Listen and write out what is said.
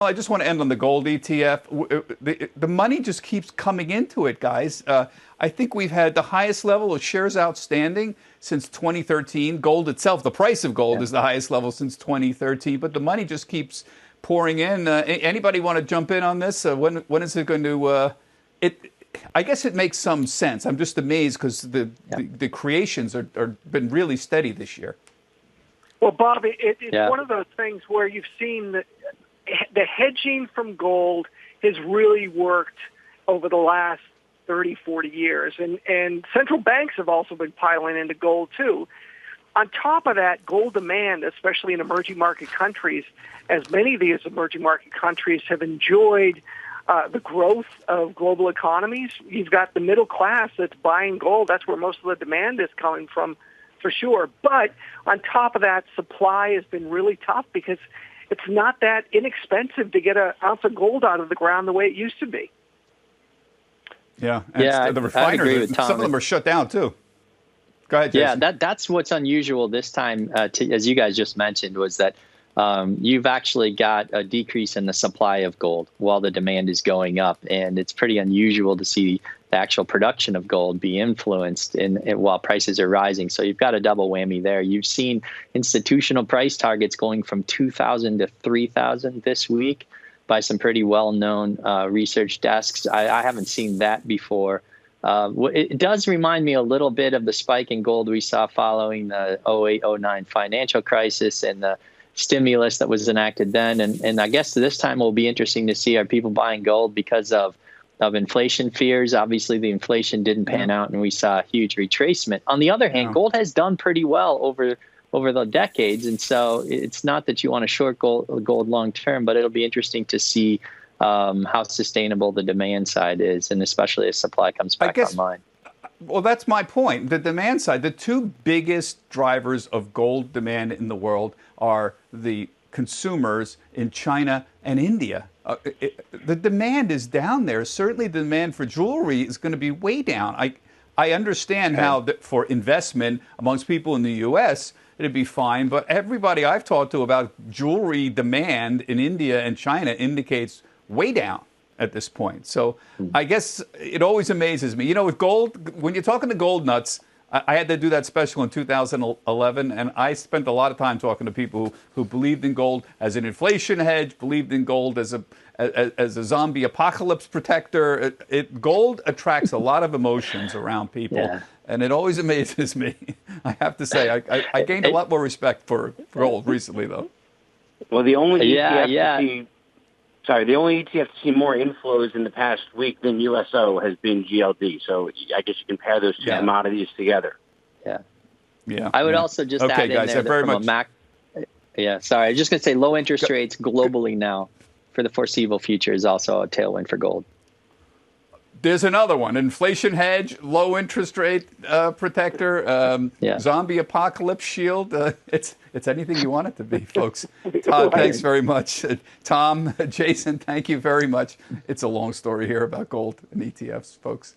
I just want to end on the gold ETF. The money just keeps coming into it, guys. I think we've had the highest level of shares outstanding since 2013. Gold itself, the price of gold is the highest level since 2013, but the money just keeps pouring in. Anybody want to jump in on this? When is it going to... I guess it makes some sense. I'm just amazed because the creations are been really steady this year. Well, Bob, it's one of those things where you've seen that the hedging from gold has really worked over the last 30, 40 years. And central banks have also been piling into gold, too. On top of that, gold demand, especially in emerging market countries, as many of these emerging market countries have enjoyed the growth of global economies. You've got the middle class that's buying gold. That's where most of the demand is coming from, for sure. But on top of that, supply has been really tough because it's not that inexpensive to get an ounce of gold out of the ground the way it used to be. Yeah, and the refiners, some of them are shut down too. Go ahead, Jason. Yeah, that's what's unusual this time, as you guys just mentioned, was that you've actually got a decrease in the supply of gold while the demand is going up. And it's pretty unusual to see the actual production of gold be influenced while prices are rising. So you've got a double whammy there. You've seen institutional price targets going from 2,000 to 3,000 this week by some pretty well-known research desks. I haven't seen that before. It does remind me a little bit of the spike in gold we saw following the 08-09 financial crisis and the stimulus that was enacted then. And I guess this time will be interesting to see, are people buying gold because of inflation fears? Obviously, the inflation didn't pan out, and we saw a huge retracement. On the other hand, gold has done pretty well over the decades, and so it's not that you want to short gold long term, but it'll be interesting to see how sustainable the demand side is, and especially as supply comes back online. Well, that's my point. The demand side, the two biggest drivers of gold demand in the world are the consumers in China and India. The demand is down there. Certainly the demand for jewelry is going to be way down. I understand how for investment amongst people in the U.S., it'd be fine. But everybody I've talked to about jewelry demand in India and China indicates way down at this point. So I guess it always amazes me. You know, with gold, when you're talking to gold nuts, I had to do that special in 2011, and I spent a lot of time talking to people who believed in gold as an inflation hedge, believed in gold as a zombie apocalypse protector. Gold attracts a lot of emotions around people, and it always amazes me. I have to say, I gained a lot more respect for gold recently, though. Well, the only the only ETF to see more inflows in the past week than USO has been GLD. So I guess you can pair those two commodities together. Yeah. I would also just add in there that from a sorry, I was just going to say low interest rates globally now for the foreseeable future is also a tailwind for gold. There's another one, inflation hedge, low interest rate protector, zombie apocalypse shield. It's anything you want it to be, folks. Todd, thanks very much. Tom, Jason, thank you very much. It's a long story here about gold and ETFs, folks.